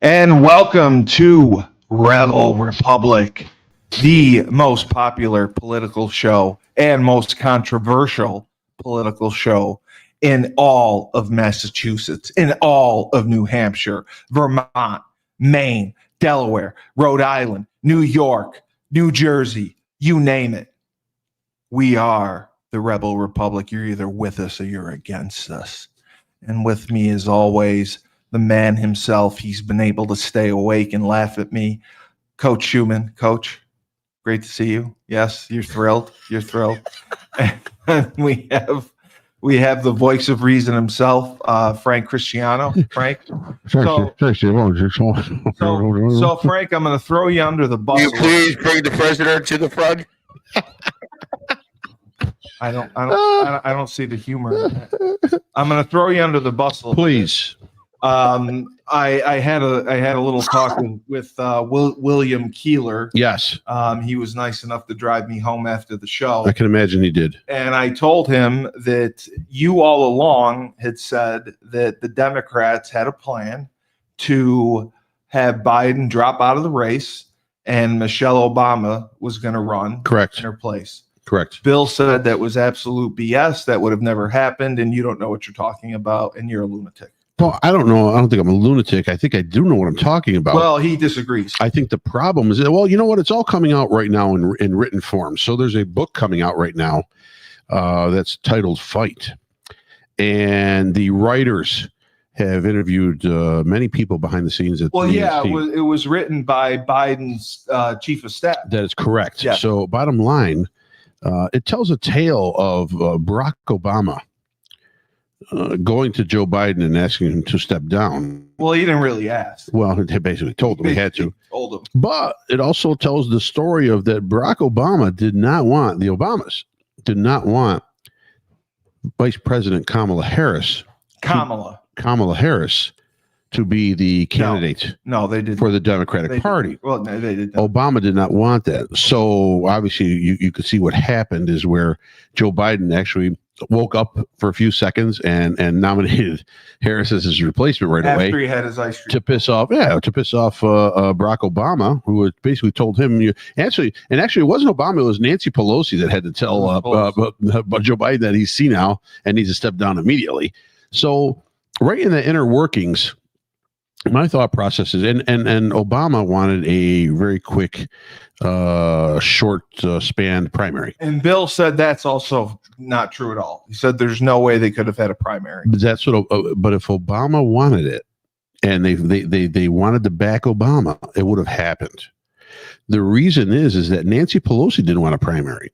And welcome to Rebel Republic, the most popular political show and most controversial political show in all of Massachusetts, in all of New Hampshire, Vermont, Maine, Delaware, Rhode Island, New York, New Jersey, you name it. We are the Rebel Republic. You're either with us or you're against us. And with me, as always, the man himself. He's been able to stay awake and laugh at me. Coach Schumann. Coach, great to see you. Yes, you're thrilled. You're thrilled. And we have the voice of reason himself, Frank Cristiano. Frank. So Frank, I'm going to throw you under the bus. Will you please bring the president to the front? I don't see the humor in that. I'm going to throw you under the bus. Please. I had a little talk with William Keeler. Yes. He was nice enough to drive me home after the show. I can imagine he did. And I told him that you all along had said that the Democrats had a plan to have Biden drop out of the race and Michelle Obama was going to run Correct. in her place. Correct. Bill said that was absolute BS. That would have never happened, and you don't know what you're talking about, and you're a lunatic. Well, I don't know. I don't think I'm a lunatic. I think I do know what I'm talking about. Well, he disagrees. I think the problem is that, well, you know what? It's all coming out right now in written form. So there's a book coming out right now that's titled Fight. And the writers have interviewed many people behind the scenes. It was written by Biden's chief of staff. That is correct. Yeah. So bottom line, it tells a tale of Barack Obama going to Joe Biden and asking him to step down. Well, he didn't really ask. Well, he basically told him he had to. Told him. But it also tells the story of that Barack Obama the Obamas did not want Vice President Kamala Harris to be the candidate. No, they didn't. For the Democratic Party. Well, no, they didn't. Obama did not want that. So obviously you could see what happened is where Joe Biden actually woke up for a few seconds and nominated Harris as his replacement right away. After he had his ice cream. To piss off Barack Obama, who had basically told him actually it wasn't Obama, it was Nancy Pelosi that had to tell Joe Biden that he's senile and needs to step down immediately. So right in the inner workings, my thought process is, and Obama wanted a very quick, short span primary. And Bill said that's also not true at all. He said there's no way they could have had a primary. That's what. But if Obama wanted it, and they wanted to back Obama, it would have happened. The reason is that Nancy Pelosi didn't want a primary.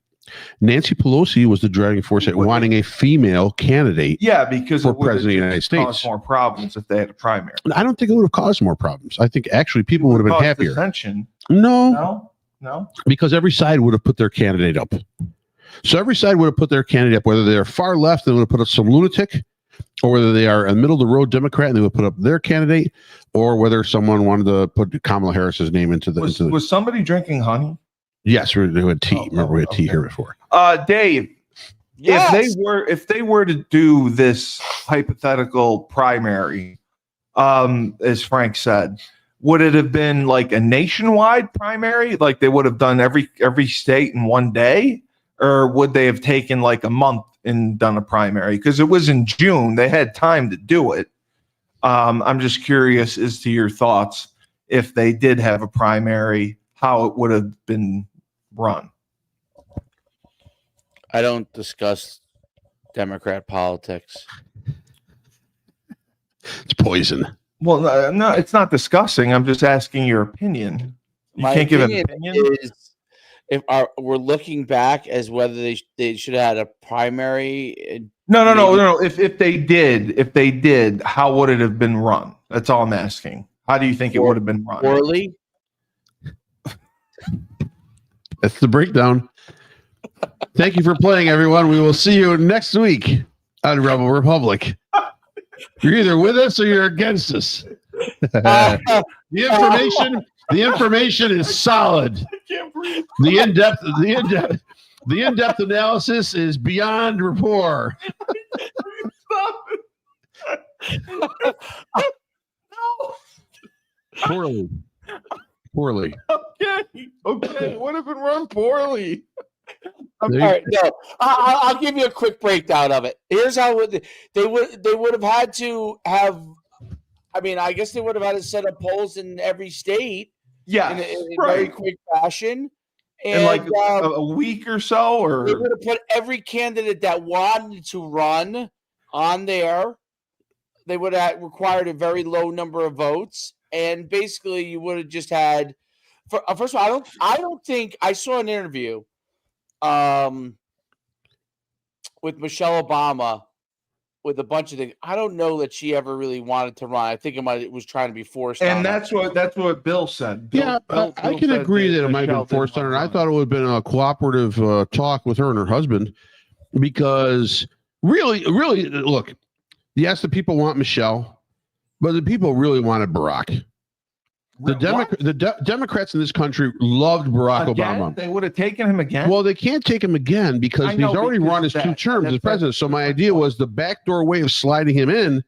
Nancy Pelosi was the driving force at wanting a female candidate. Yeah, because for president of the United States. Caused more problems if they had a primary. I don't think it would have caused more problems. I think actually people would have been happier. Dissension. No, because every side would have put their candidate up. So every side would have put their candidate up, whether they're far left, they would have put up some lunatic, or whether they are a middle of the road Democrat and they would put up their candidate, or whether someone wanted to put Kamala Harris's name into the. Was somebody drinking honey? Yes, we had tea. Remember, we had tea here before. Dave, yes. if they were to do this hypothetical primary, as Frank said, would it have been like a nationwide primary? Like they would have done every state in one day, or would they have taken like a month and done a primary? Because it was in June, they had time to do it. I'm just curious as to your thoughts if they did have a primary, how it would have been run. I don't discuss Democrat politics. It's poison. Well, no, it's not discussing. I'm just asking your opinion. You can't give an opinion. If we're looking back as whether they should have had a primary. No. If they did, how would it have been run? That's all I'm asking. How do you think it would have been run? Poorly. That's the breakdown. Thank you for playing, everyone. We will see you next week on Rebel Republic. You're either with us or you're against us. The information is solid. I can't breathe. The in-depth analysis is beyond rapport. Stop it. No. Poorly. Okay, it would have been run poorly. All right, no, I'll give you a quick breakdown of it. Here's how they would have had to have. I mean, I guess they would have had to set up polls in every state. Yeah, in a very quick fashion, and in like a week or so, or they would have put every candidate that wanted to run on there. They would have required a very low number of votes, and basically, you would have just had. First of all, I don't think I saw an interview, with Michelle Obama. With a bunch of things, I don't know that she ever really wanted to run. I think it was trying to be forced. And that's what Bill said. Bill I can agree that it might have been forced on her. I thought it would have been a cooperative talk with her and her husband, because really, look, yes, the people want Michelle, but the people really wanted Barack. The Democrats in this country loved Barack Obama. They would have taken him again. Well, they can't take him again because he's already run his 2 terms as president. So my idea was the backdoor way of sliding him in.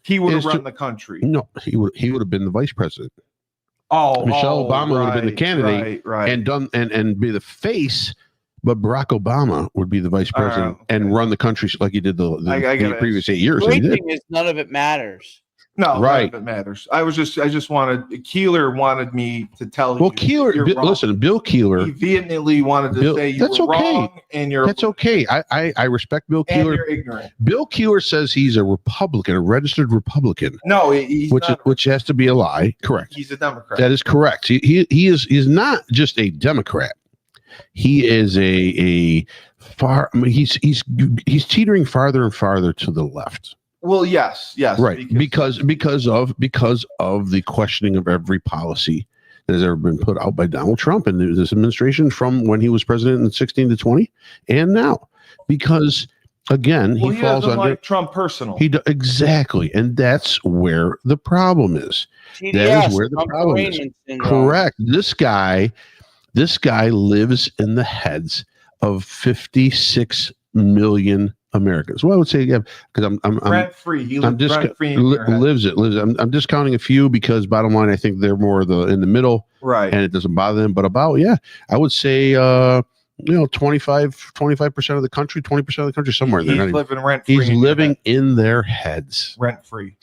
He would have run the country. No, he would have been the vice president. Michelle Obama would have been the candidate and be the face, but Barack Obama would be the vice president and run the country like he did the previous 8 years. The great thing is none of it matters. No, none of it matters. I just wanted Keeler wanted me to tell you. Well, Keeler, listen, Bill Keeler. He vehemently wanted to say you were wrong, and that's okay. I respect Bill Keeler. And you're ignorant. Bill Keeler says he's a Republican, a registered Republican. No, he's which has to be a lie. Correct. He's a Democrat. That is correct. He's not just a Democrat. He is a far. I mean, he's teetering farther and farther to the left. Well, yes, right, because of the questioning of every policy that has ever been put out by Donald Trump and this administration from when he was president in 16 to 20 and now, because again he falls under like Trump personal. Exactly, and that's where the problem is. That is where the problem is. Correct. This guy lives in the heads of 56 million Americans. Well, I would say, yeah, because I'm rent free. He lives rent free. Lives. I'm discounting a few because bottom line, I think they're more in the middle, right? And it doesn't bother them. But I would say 25% of the country, 20% of the country, somewhere he's living rent free. He's living in their heads, rent free.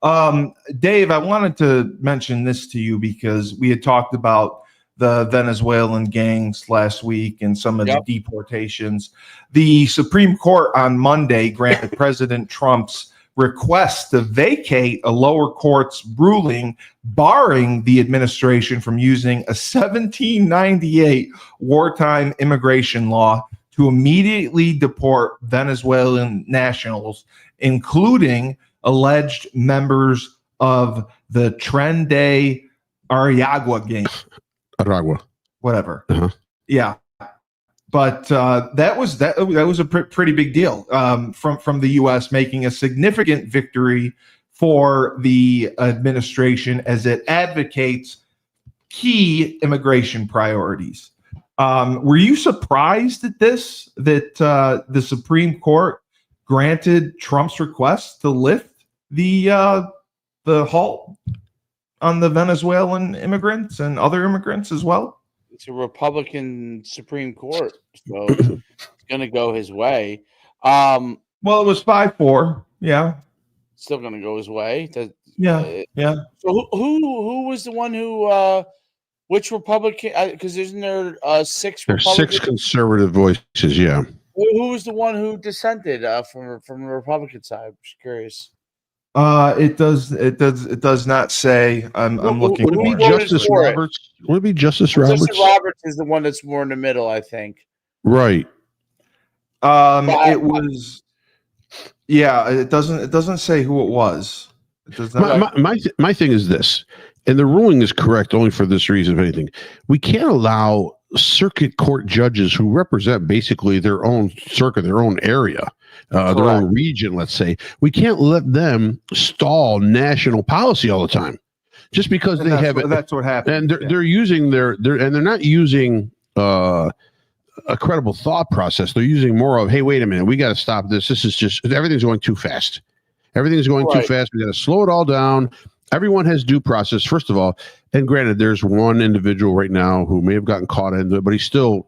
Dave, I wanted to mention this to you because we had talked about the Venezuelan gangs last week and some of the deportations. The Supreme Court on Monday granted President Trump's request to vacate a lower court's ruling barring the administration from using a 1798 wartime immigration law to immediately deport Venezuelan nationals, including alleged members of the Tren de Aragua gang. Aragua. Whatever. Yeah. But that was a pretty big deal from the U.S., making a significant victory for the administration as it advocates key immigration priorities. Were you surprised at this, that the Supreme Court granted Trump's request to lift the halt on the Venezuelan immigrants and other immigrants as well? It's a Republican Supreme Court, so it's going to go his way. Well, it was 5-4. Yeah. Still going to go his way. Yeah. So who was the one who, which Republican, because isn't there 6 There's Republicans? 6 conservative voices, yeah. Who was the one who dissented from the Republican side? I'm just curious. It does not say. I'm looking. Would it be Justice Roberts? Would it be Justice Roberts? Justice Roberts is the one that's more in the middle, I think. Right. It was. Yeah. It doesn't say who it was. It does not. My thing is this, and the ruling is correct only for this reason. If anything, we can't allow circuit court judges who represent basically their own circuit, their own area, their own region, let's say, we can't let them stall national policy all the time just because they have it. That's what happened. And they're using they're not using a credible thought process. They're using more of, hey, wait a minute, we got to stop this. This is just, everything's going too fast. Everything's going too fast. We got to slow it all down. everyone has due process, first of all. And granted, there's one individual right now who may have gotten caught into it, but he's still,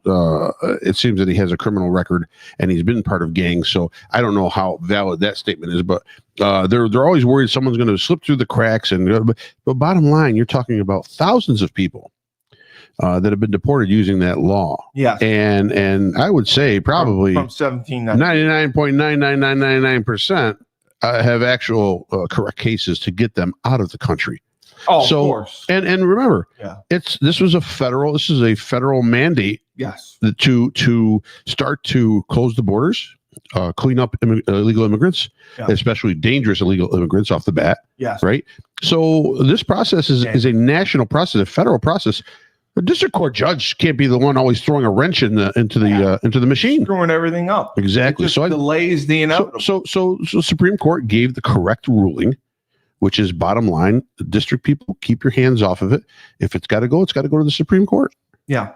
it seems that he has a criminal record and he's been part of gangs. So I don't know how valid that statement is, but they're always worried someone's going to slip through the cracks. But bottom line, you're talking about thousands of people that have been deported using that law. Yeah. And I would say probably from 17 99.99999% have actual correct cases to get them out of the country. Oh, so, of course. And remember, Yeah. this is a federal mandate. Yes. To start to close the borders, clean up illegal immigrants, Yeah. especially dangerous illegal immigrants off the bat. Yes. Right. So this process is a national process, a federal process. The district court judge can't be the one always throwing a wrench into the machine, Screwing everything up. Exactly. It just delays the inevitable. So Supreme Court gave the correct ruling, which is bottom line: the district people, keep your hands off of it. If it's got to go, it's got to go to the Supreme Court. Yeah.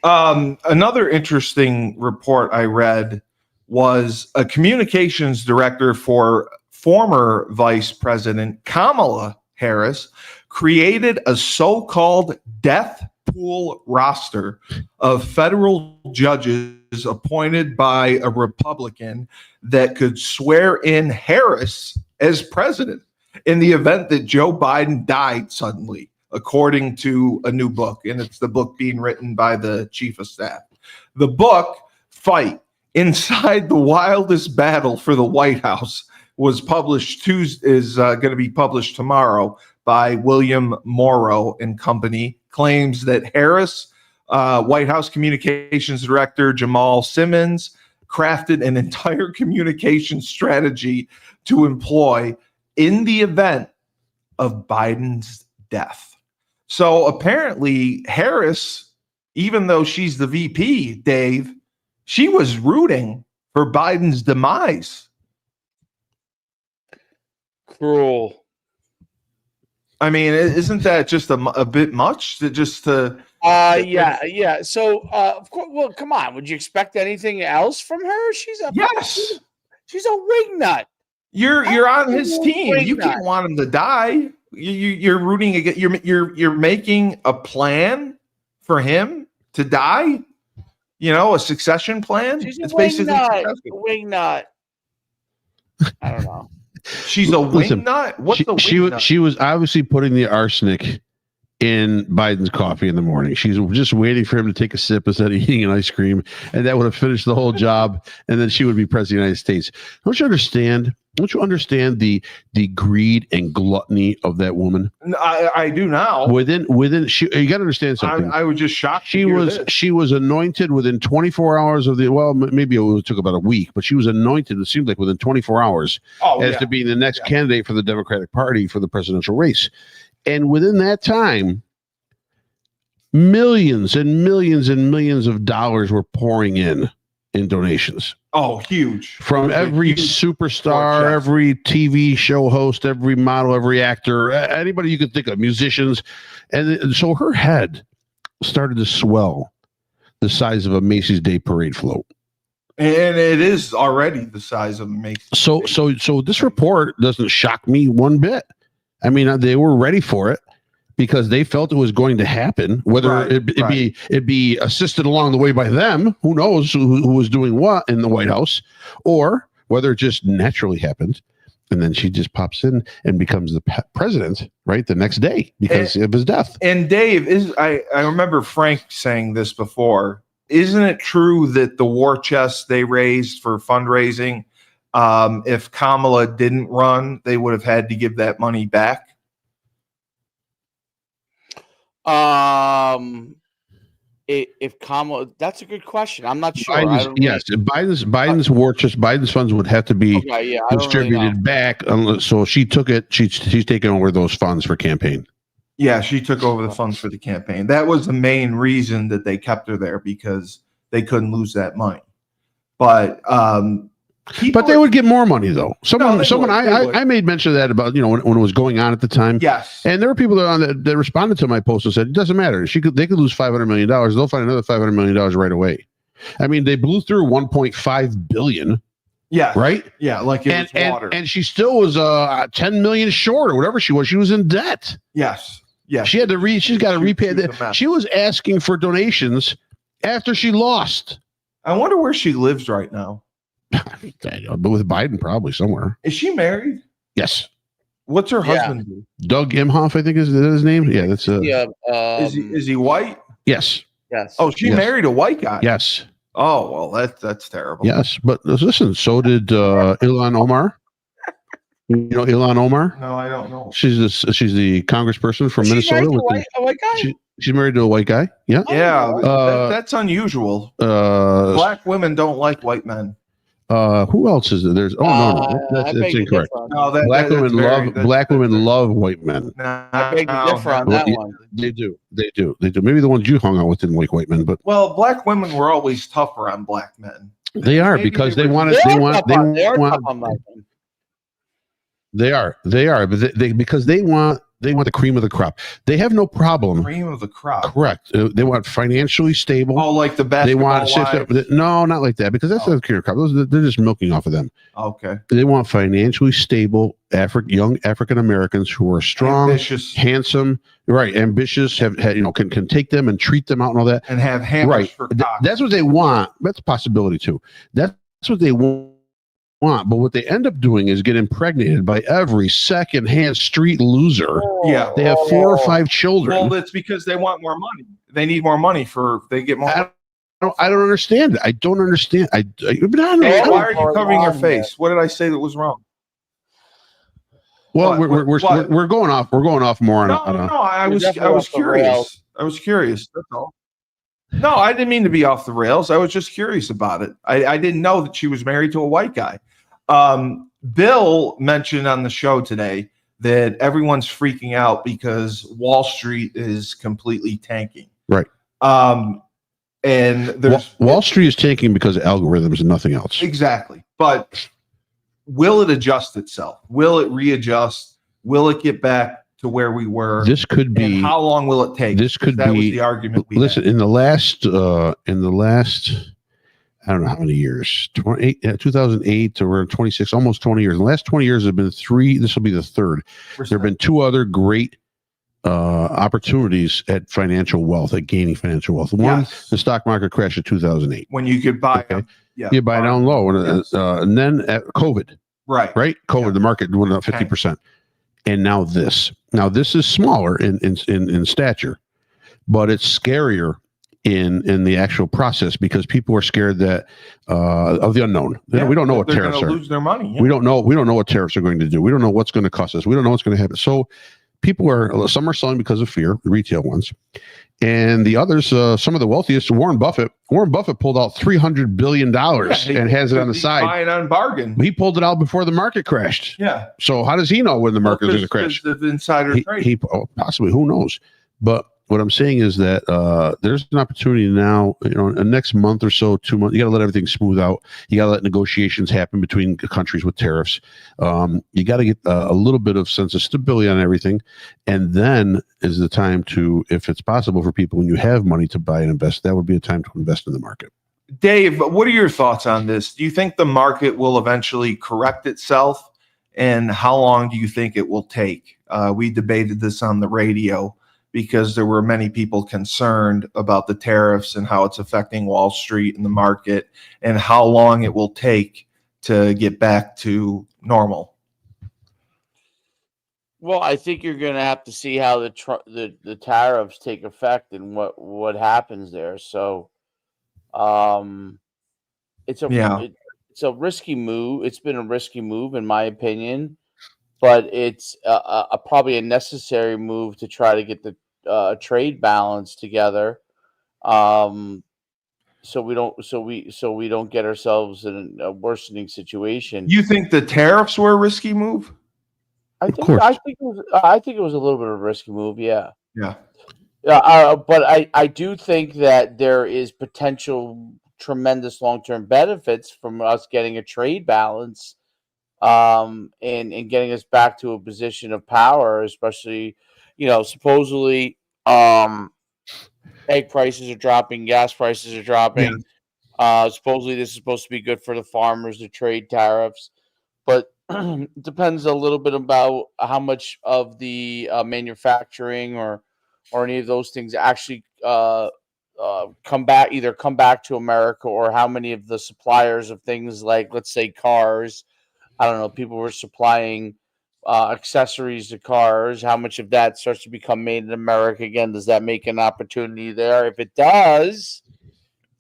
Another interesting report I read was a communications director for former Vice President Kamala Harris created a so-called death pool roster of federal judges appointed by a Republican that could swear in Harris as president in the event that Joe Biden died suddenly, according to a new book. And it's the book being written by the chief of staff. The book, Fight Inside the Wildest Battle for the White House, was published is going to be published tomorrow by William Morrow and Company. Claims that Harris, White House Communications Director Jamal Simmons, crafted an entire communication strategy to employ in the event of Biden's death. So apparently Harris, even though she's the VP, Dave, she was rooting for Biden's demise. Cruel. I mean, isn't that just a bit much to just to? Yeah. So, of course. Well, come on. Would you expect anything else from her? She's a wingnut. You're on his team. You Wingnut. can't want him to die. You're rooting against. You're making a plan for him to die. You know, a succession plan. She's a It's basically wingnut. I don't know. She's a wingnut. What's a wingnut? She was obviously putting the arsenic in Biden's coffee in the morning. She's just waiting for him to take a sip instead of eating an ice cream, and that would have finished the whole job. And then she would be president of the United States. Don't you understand? Don't you understand the greed and gluttony of that woman? I do now. Within she, you got to understand something. I was just shocked. She was anointed within 24 hours of maybe it took about a week, but she was anointed. It seemed like within 24 hours to being the next candidate for the Democratic Party for the presidential race. And within that time, millions and millions and millions of dollars were pouring in donations. Oh, huge. From every superstar, every TV show host, every model, every actor, anybody you could think of, musicians. And so her head started to swell the size of a Macy's Day Parade float. And it is already the size of a Macy's. So this report doesn't shock me one bit. I mean, they were ready for it because they felt it was going to happen. Whether it be assisted along the way by them, who knows who was doing what in the White House, or whether it just naturally happened. And then she just pops in and becomes the president, right, the next day because of his death. And Dave, I remember Frank saying this before. Isn't it true that the war chest they raised for fundraising, if Kamala didn't run, they would have had to give that money back? If Kamala, that's a good question. I'm not sure. Biden's war chest, Biden's funds would have to be distributed back. So she took it. She's taken over those funds for campaign. Yeah, she took over the funds for the campaign. That was the main reason that they kept her there, because they couldn't lose that money. But they would get more money though. I made mention of that about when it was going on at the time. Yes, and there were people that responded to my post and said it doesn't matter. They could lose $500 million. They'll find another $500 million right away. I mean, they blew through $1.5 billion Yeah. right? Yeah, like it was water. And she still was 10 million short or whatever she was. She was in debt. Yes. Yes. She had to she's got to repay was a that. mess. She was asking for donations after she lost. I wonder where she lives right now. But with Biden, probably somewhere. Is she married? Yes. What's her husband do? Doug Imhoff, I think is that his name. Yeah, that's Is he white? yes. Yes. Oh, she Yes. married a white guy. Yes. Oh, well, that's terrible. Yes. But listen, so did Ilhan Omar. You know Ilhan Omar? No, I don't know. She's the congressperson from She's Minnesota. married to a white guy? She's married to a white guy. Yeah. Yeah, Uh, that's unusual. Black. Black women don't like white men. Who else is there? There's that's incorrect. No, Black women love white men. I beg to differ on that one. They do. Maybe the ones you hung out with didn't like white men, but Well, black women were always tougher on black men. they are Maybe because they they were- want They they are want tough they on- they are want tough on black men. they are but they because they want the cream of the crop. They have no problem. Cream of the crop. Correct. They want financially stable. Oh, like the They basketball want wives? no, not like that because that's not the cream of the crop. They're just milking off of them. Okay. They want financially stable young African Americans who are strong, Ambitious handsome, right, ambitious, have can take them and treat them out and all that. and have hammers Right. for cock. That's what they want. That's a possibility too. That's what they want. But what they end up doing is get impregnated by every second-hand street loser. Yeah. They have 4 or 5 children. Well, that's because they want more money. They need more money they get more. I don't understand it. I don't understand. I don't know. Why are you covering your face? What did I say that was wrong? Well, What? we're going off. We're going off more on. No, on a, no, I was definitely off the curious. rails. I was curious. That's all. No, I didn't mean to be off the rails. I was just curious about it. I didn't know that she was married to a white guy. Bill mentioned on the show today that everyone's freaking out because Wall Street is completely tanking. Right. And there's Wall Street is tanking because of algorithms and nothing else. exactly. But will it adjust itself? Will it readjust? Will it get back to where we were? This could And be. how long will it take? This could that be was the argument we Listen, had. in the last, I don't know how many years, 2008 to we're 26, almost 20 years. The last 20 years have been 3. This will be the third. There have been 2 other great opportunities at financial wealth, at gaining financial wealth. One, Yes. the stock market crashed in 2008. When you could buy Okay. them. Yeah. You buy down low. And then at COVID, Right. COVID, Yeah. the market went up 50%. And now this. Now this is smaller in stature, but it's scarier in the actual process because people are scared that of the unknown. Yeah, We don't know what they're tariffs gonna are. lose their money. Yeah. We don't know what tariffs are going to do. We don't know what's going to cost us. We don't know what's going to happen. So some are selling because of fear, the retail ones. And the others, some of the wealthiest, Warren Buffett pulled out $300 billion and has it on the He's side. buying on bargain. He pulled it out before the market crashed. Yeah. So how does he know when the market is going to crash? Because of insider trade. Possibly, who knows? But what I'm saying is that there's an opportunity now, in the next month or so, 2 months, you got to let everything smooth out. You got to let negotiations happen between countries with tariffs. You got to get a little bit of sense of stability on everything. And then is the time to, if it's possible for people, when you have money to buy and invest, that would be a time to invest in the market. Dave, what are your thoughts on this? Do you think the market will eventually correct itself? And how long do you think it will take? We debated this on the radio because there were many people concerned about the tariffs and how it's affecting Wall Street and the market and how long it will take to get back to normal. Well, I think you're going to have to see how the tariffs take effect and what happens there. So, it's a risky move. It's been a risky move, in my opinion, but it's probably a necessary move to try to get the trade balance together, so we don't get ourselves in a worsening situation. You think the tariffs were a risky move? I think it was a little bit of a risky move. Yeah. Yeah. But I do think that there is potential tremendous long-term benefits from us getting a trade balance, and getting us back to a position of power, especially, supposedly egg prices are dropping, gas prices are dropping. Supposedly, this is supposed to be good for the farmers, the trade tariffs, but it depends a little bit about how much of the manufacturing or any of those things actually come back to America, or how many of the suppliers of things like, let's say, cars. I don't know, people were supplying accessories to cars. How much of that starts to become made in America again? Does that make an opportunity there? If it does,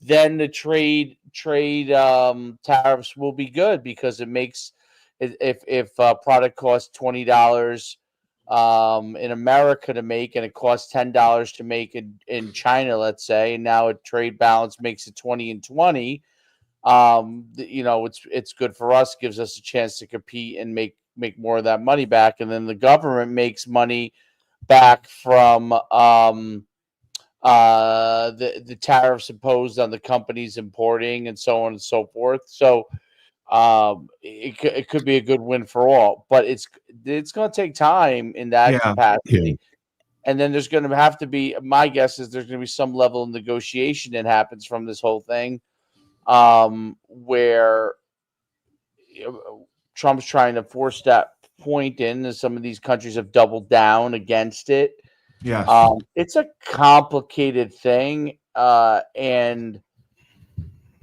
then the trade tariffs will be good, because it makes if a product costs $20 in America to make, and it costs $10 to make in China, let's say, and now a trade balance makes it 20 and 20. It's good for us, gives us a chance to compete and make more of that money back, and then the government makes money back from the tariffs imposed on the companies importing, and so on and so forth. So it could be a good win for all, but it's going to take time in that capacity. And then there's going to have to be, my guess is there's going to be some level of negotiation that happens from this whole thing, where Trump's trying to force that point in, as some of these countries have doubled down against it. Yes. It's a complicated thing, and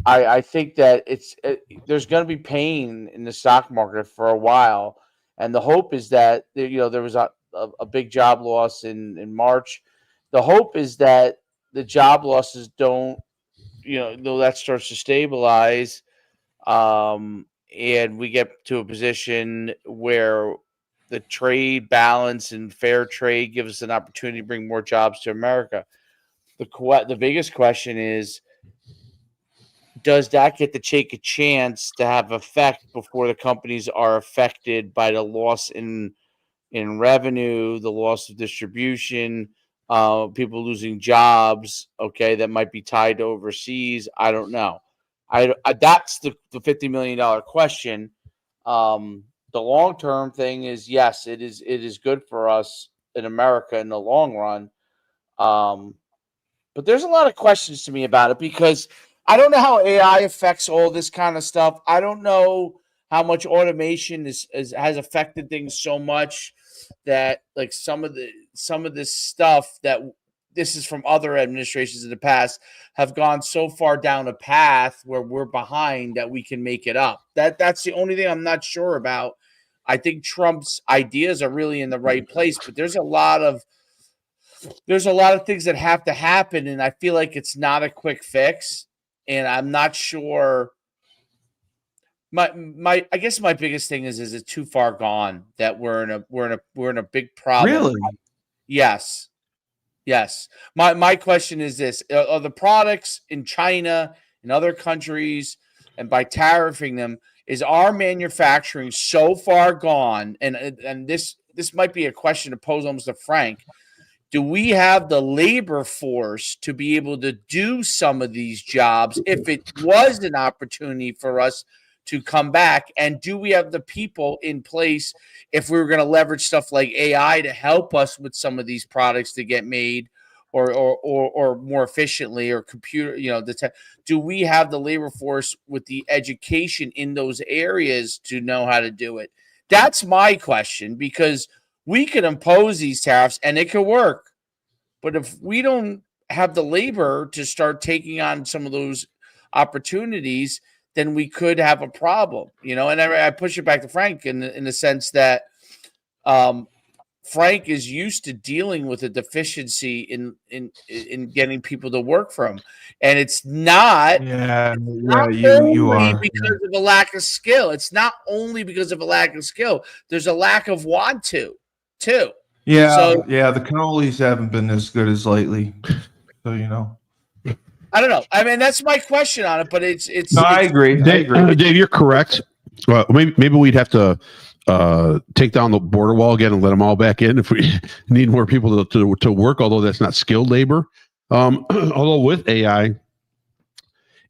I think that there's going to be pain in the stock market for a while, and the hope is that there was a big job loss in March. The hope is that the job losses don't, that starts to stabilize, and we get to a position where the trade balance and fair trade gives us an opportunity to bring more jobs to America. The biggest question is, does that get to take a chance to have effect before the companies are affected by the loss in revenue, the loss of distribution, people losing jobs, okay, that might be tied to overseas? I don't know. That's the $50 million question. The long-term thing is, yes, it is good for us in America in the long run. But there's a lot of questions to me about it, because I don't know how AI affects all this kind of stuff. I don't know how much automation has affected things so much that, like, some of this stuff that this is from other administrations in the past have gone so far down a path where we're behind that we can make it up. That's the only thing I'm not sure about. I think Trump's ideas are really in the right place, but there's a lot of things that have to happen, and I feel like it's not a quick fix, and I'm not sure. I guess my biggest thing is it too far gone that we're in a big problem? Really? Yes. My question is this: are the products in China and other countries, and by tariffing them, is our manufacturing so far gone? And this might be a question to pose almost to Frank. Do we have the labor force to be able to do some of these jobs if it was an opportunity for us to come back? And do we have the people in place, if we were going to leverage stuff like AI to help us with some of these products to get made or more efficiently, or computer, do we have the labor force with the education in those areas to know how to do it? That's my question, because we can impose these tariffs and it could work. But if we don't have the labor to start taking on some of those opportunities, then we could have a problem, And I push it back to Frank in the sense that Frank is used to dealing with a deficiency in getting people to work for him, and it's not. You are because of a lack of skill. It's not only because of a lack of skill. There's a lack of want to, too. Yeah, so, the cannolis haven't been as good as lately. So I don't know. I mean, that's my question on it, but it's. No, I agree. Dave, you're correct. Well, maybe we'd have to take down the border wall again and let them all back in if we need more people to work. Although that's not skilled labor. Although with AI,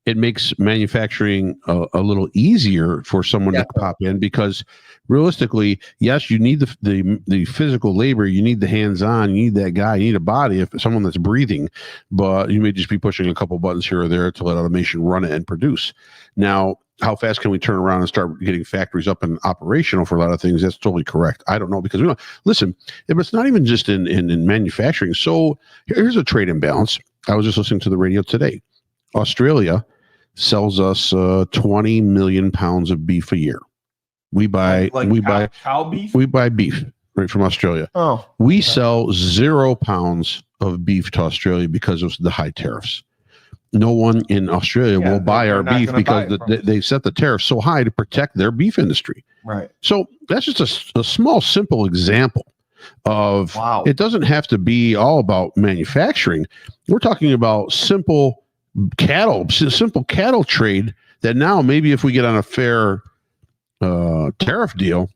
it makes manufacturing a little easier for someone to pop in, because realistically, yes, you need the physical labor, you need the hands-on, you need that guy, you need a body, if someone that's breathing, but you may just be pushing a couple buttons here or there to let automation run it and produce. Now, how fast can we turn around and start getting factories up and operational for a lot of things? That's totally correct. I don't know, because we don't listen, but it's not even just in manufacturing. So here's a trade imbalance. I was just listening to the radio today. Australia sells us 20 million pounds of beef a year. We buy cow beef. We buy beef right from Australia. Oh, we sell 0 pounds of beef to Australia because of the high tariffs. No one in Australia will buy our beef because they set the tariffs so high to protect their beef industry. Right. So that's just a small, simple example of it doesn't have to be all about manufacturing. We're talking about simple cattle trade that now maybe if we get on a fair tariff deal,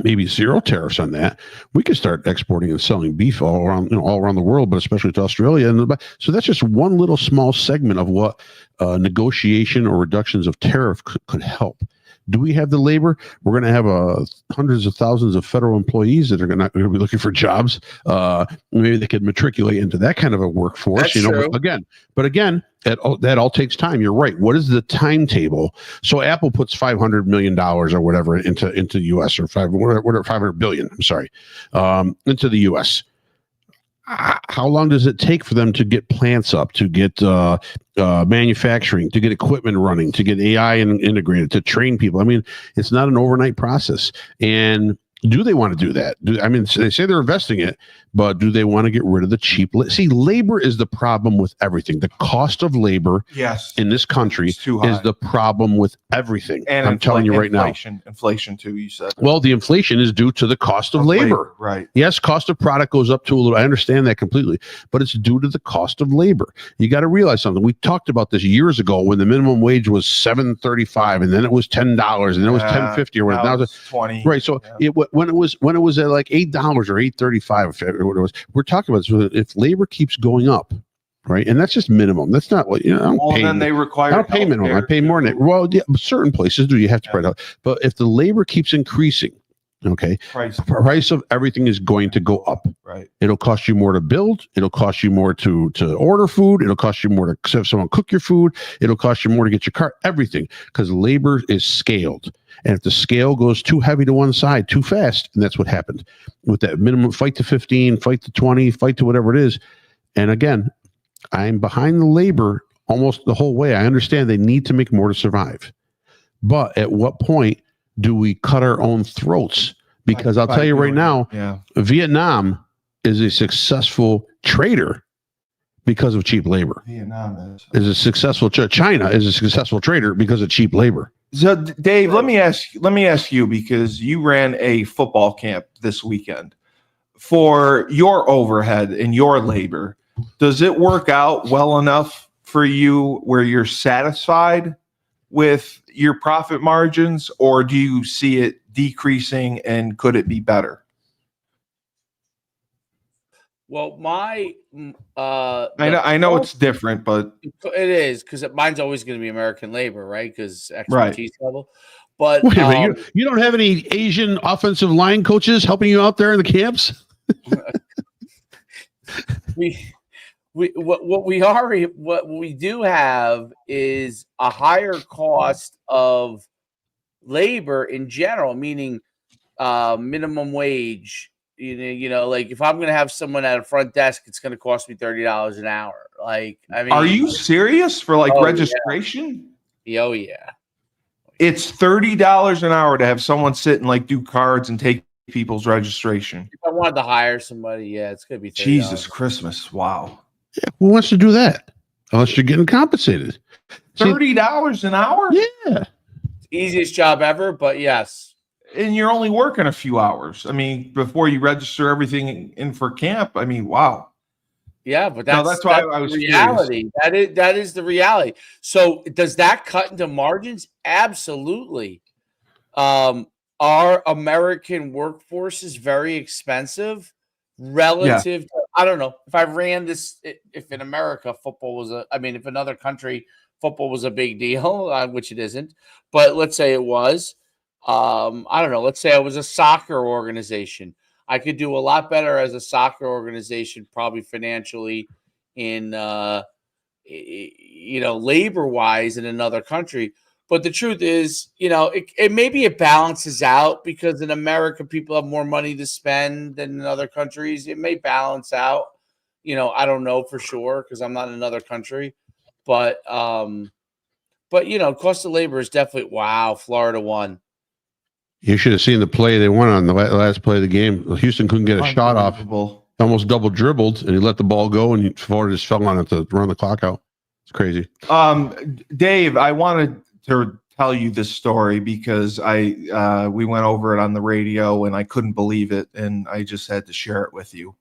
maybe 0 tariffs on that, we could start exporting and selling beef all around the world, but especially to Australia. And so that's just one little small segment of what negotiation or reductions of tariff could help. Do we have the labor? We're going to have hundreds of thousands of federal employees that are going to be looking for jobs. Maybe they could matriculate into that kind of a workforce. That's true. But again, that all takes time. You're right. What is the timetable? So Apple puts $500 million or whatever into the U.S. or 500 billion. I'm sorry, into the U.S. How long does it take for them to get plants up, to get manufacturing, to get equipment running, to get AI integrated, to train people? I mean, it's not an overnight process. And do they want to do that? They say they're investing it, but do they want to get rid of the cheap? See, labor is the problem with everything. The cost of labor in this country is the problem with everything. And I'm telling you right now. Inflation too, you said. Well, the inflation is due to the cost of labor. Right. Yes, cost of product goes up to a little. I understand that completely, but it's due to the cost of labor. You got to realize something. We talked about this years ago when the minimum wage was $7.35, and then it was $10, and then it was $10.50, or now it's $20. Right. So when it was at like $8 or $8.35, or what it was, we're talking about this, if labor keeps going up, right? And that's just minimum. That's not what they require. I don't pay minimum. I pay more than it. Well, yeah, certain places do. You have to pay it. But if the labor keeps increasing, price of everything is going to go up. Right. It'll cost you more to build. It'll cost you more to order food. It'll cost you more to have someone cook your food. It'll cost you more to get your car. Everything, because labor is scaled. And if the scale goes too heavy to one side too fast, and that's what happened with that minimum fight to 15, fight to 20, fight to whatever it is. And again, I'm behind the labor almost the whole way. I understand they need to make more to survive. But at what point do we cut our own throats? Because I'll tell you right now, Vietnam is a successful trader because of cheap labor. Vietnam is a successful China is a successful trader because of cheap labor. So, Dave, let me ask you, because you ran a football camp this weekend. For your overhead and your labor, does it work out well enough for you where you're satisfied with your profit margins, or do you see it decreasing, and could it be better? Well, I know it's different, but it is, because mine's always going to be American labor, right? Because expertise level. But wait a minute, you don't have any Asian offensive line coaches helping you out there in the camps? What we do have is a higher cost of labor in general, meaning minimum wage. Like if I'm going to have someone at a front desk, it's going to cost me $30 an hour. Are you serious for registration? Yeah. Oh yeah. It's $30 an hour to have someone sit and do cards and take people's registration. If I wanted to hire somebody, it's going to be $30. Jesus Christmas. Wow. Yeah, who wants to do that? Unless you're getting compensated. $30 an hour? Yeah. Easiest job ever, but yes. And you're only working a few hours. Before you register everything in for camp. Wow. Yeah, but that's why I was reality. Curious. That is the reality. So does that cut into margins? Absolutely. Our American workforce is very expensive relative to, I don't know, if I ran this, if in America football was if another country football was a big deal, which it isn't, but let's say it was. I don't know, let's say I was a soccer organization. I could do a lot better as a soccer organization, probably financially in, labor wise in another country. But the truth is, maybe it balances out because in America, people have more money to spend than in other countries. It may balance out. I don't know for sure because I'm not in another country. But cost of labor is definitely, wow, Florida won. You should have seen the play they won on the last play of the game. Houston couldn't get a shot off. Almost double dribbled, and he let the ball go, and Florida just fell on it to run the clock out. It's crazy. Dave, I wanted to tell you this story because we went over it on the radio, and I couldn't believe it, and I just had to share it with you.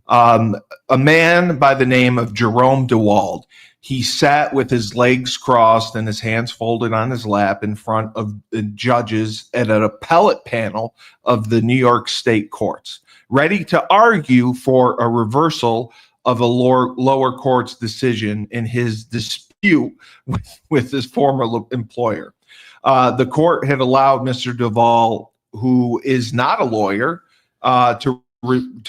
A man by the name of Jerome DeWald. He sat with his legs crossed and his hands folded on his lap in front of the judges at an appellate panel of the New York State courts, ready to argue for a reversal of a lower court's decision in his dispute with his former employer. The court had allowed Mr. DeWald, who is not a lawyer, to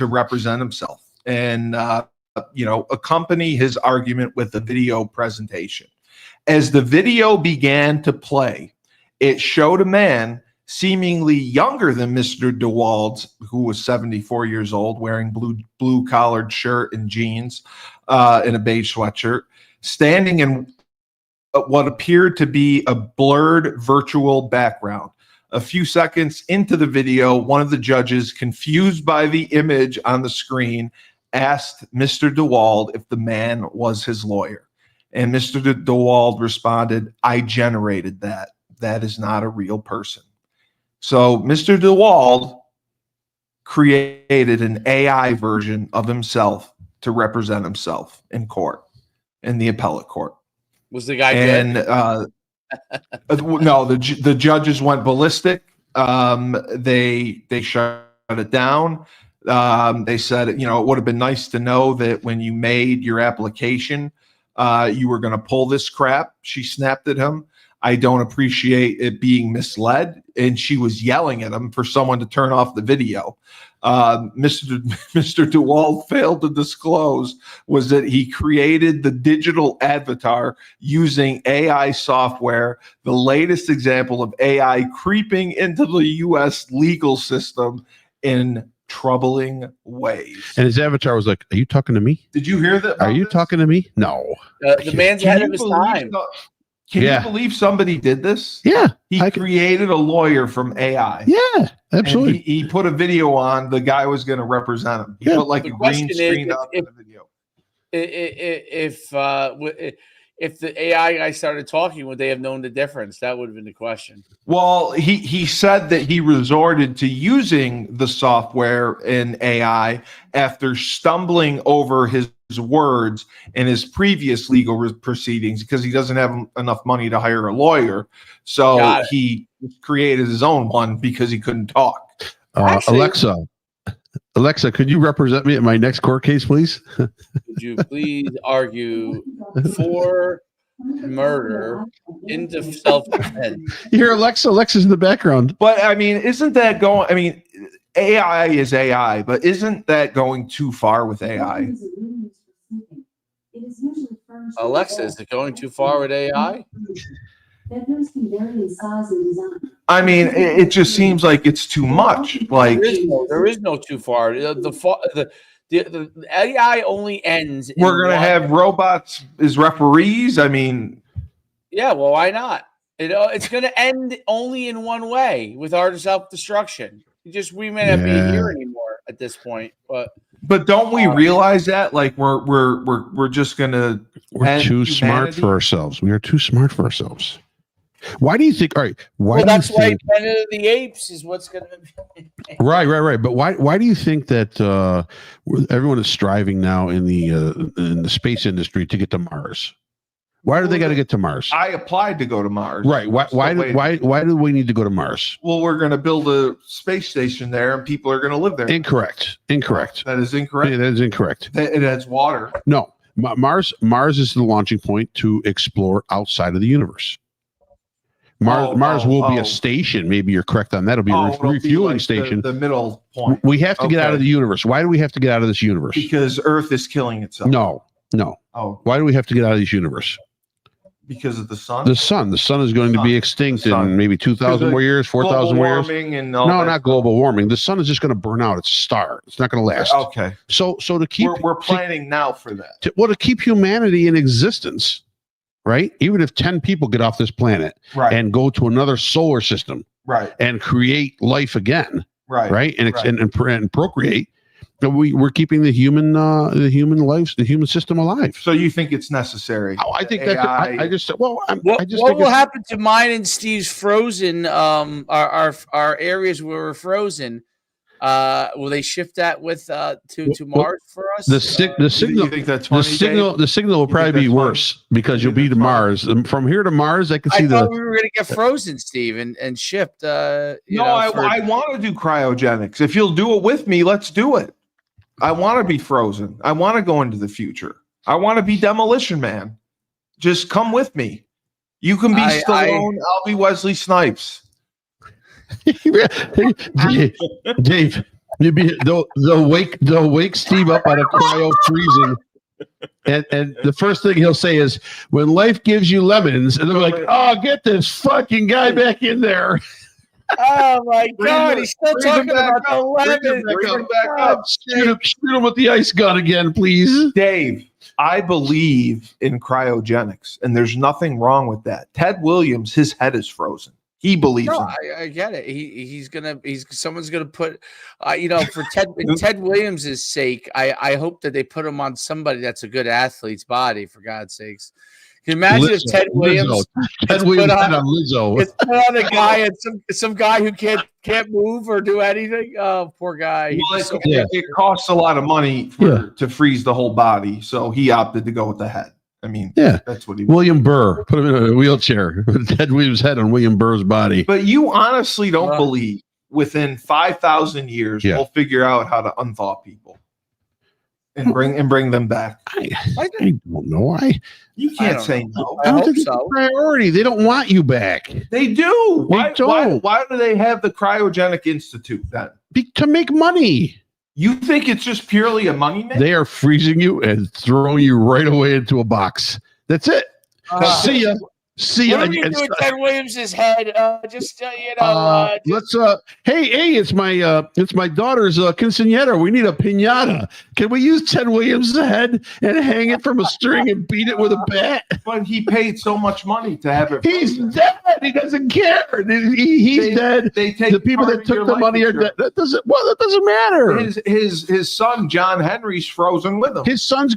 represent himself and accompany his argument with a video presentation. As the video began to play, it showed a man seemingly younger than Mr. DeWald, who was 74 years old, wearing blue collared shirt and jeans, and a beige sweatshirt, standing in what appeared to be a blurred virtual background. A few seconds into the video, one of the judges, confused by the image on the screen, asked Mr. DeWald if the man was his lawyer. And Mr. DeWald responded, "I generated that. That is not a real person." So Mr. DeWald created an AI version of himself to represent himself in court, in the appellate court. Was the guy and good? No, the judges went ballistic. They shut it down. They said, it would have been nice to know that when you made your application, you were going to pull this crap. She snapped at him. I don't appreciate it being misled. And she was yelling at him for someone to turn off the video. Mr. DeWald failed to disclose was that he created the digital avatar using AI software, the latest example of AI creeping into the U.S. legal system in troubling ways. And his avatar was like, "Are you talking to me? Did you hear that? Are you talking to me?" No. The man's ahead of his time. Can you believe somebody did this? Yeah. He created a lawyer from AI. Yeah, absolutely. He put a video on. The guy was going to represent him. He put like a green screen up in the video. If the AI guy started talking, would they have known the difference? That would have been the question. Well, he said that he resorted to using the software in AI after stumbling over his words in his previous legal proceedings because he doesn't have enough money to hire a lawyer. So he created his own one because he couldn't talk. Alexa, could you represent me at my next court case, please? Could you please argue for murder into self-defense? You hear Alexa's in the background. But I mean, isn't that going? I mean, AI is AI, but isn't that going too far with AI? Alexa, is it going too far with AI? I mean, it just seems like it's too much. Like there is no too far. The AI only ends. We're gonna have robots as referees. I mean, yeah. Well, why not? It's gonna end only in one way with our self-destruction. We may not be here anymore at this point, but don't we realize that? Like we're just gonna. We're too smart for ourselves. We are too smart for ourselves. Why do you think? All right. Why? Well, that's why Planet of the Apes is what's going to be. Right. But why do you think that everyone is striving now in the space industry to get to Mars? Why do they got to get to Mars? I applied to go to Mars. Right. Why do we need to go to Mars? Well, we're going to build a space station there, and people are going to live there. Incorrect. That is incorrect. Yeah, that is incorrect. It has water. No. Mars is the launching point to explore outside of the universe. Mars will be a station. Maybe you're correct on that. It'll be a refueling station. The middle point. We have to get out of the universe. Why do we have to get out of this universe? Because Earth is killing itself. No. Oh, Why do we have to get out of this universe? because of the sun. The sun is going to be extinct in maybe 2,000 more years, 4,000 more years. And all No, that not stuff. global warming. The sun is just going to burn out. It's a star. It's not going to last. Okay. So to keep We're planning now for that. to keep humanity in existence, right? Even if 10 people get off this planet Right. and go to another solar system Right. and create life again, Right. right? And procreate, we're keeping the human system alive. So you think it's necessary? Oh, I think AI. I just well, What I just what think will it's- happen to mine and Steve's frozen? Our areas where we're frozen. Will they shift that with to Mars for us? the signal. You think that's funny, The signal will probably be that's funny? worse because you'll think be to that's funny? Mars. From here to Mars, I can see I thought the. we were going to get frozen, Steve, and shipped. No, I want to do cryogenics. If you'll do it with me, let's do it. I want to be frozen. I want to go into the future. I want to be Demolition Man. Just come with me. You can be Stallone. I'll be Wesley Snipes. Dave, they'll wake Steve up out of cryo freezing. And the first thing he'll say is, when life gives you lemons, and they're like, oh, get this fucking guy back in there. Oh my God, him- he's still bring him talking back about the up, bring him lemon. Bring him back up. Shoot him with the ice gun again, please. Dave, I believe in cryogenics, and there's nothing wrong with that. Ted Williams, his head is frozen. He believes No, in it. I get it. Someone's gonna put, for Ted Williams' sake. I hope that they put him on somebody that's a good athlete's body. For God's sakes, can you imagine if Ted Williams? Ted Williams on Lizzo. It's put on a guy and some guy who can't move or do anything. Oh, poor guy. Well, it costs a lot of money to freeze the whole body, so he opted to go with the head. I mean, that's what he. William Burr, put him in a wheelchair. Ted Williams' head on William Burr's body. But you honestly don't believe within 5,000 years we'll figure out how to unthaw people and bring them back. I don't know. You can't say no. I don't hope think it's so. a priority. They don't want you back They do. Why don't. do they have the Cryogenic Institute then? to make money. You think it's just purely a money man? They are freezing you and throwing you right away into a box. That's it. See ya. What do you do with Ted Williams' head? Let's. Hey, it's my daughter's quinceañera. We need a piñata. Can we use Ted Williams' head and hang it from a string and beat it with a bat? But he paid so much money to have it. He's frozen. dead. He doesn't care. He's dead. They take The people part that of your took the life money are insurance. dead. That doesn't matter. His son John Henry's frozen with him. His son's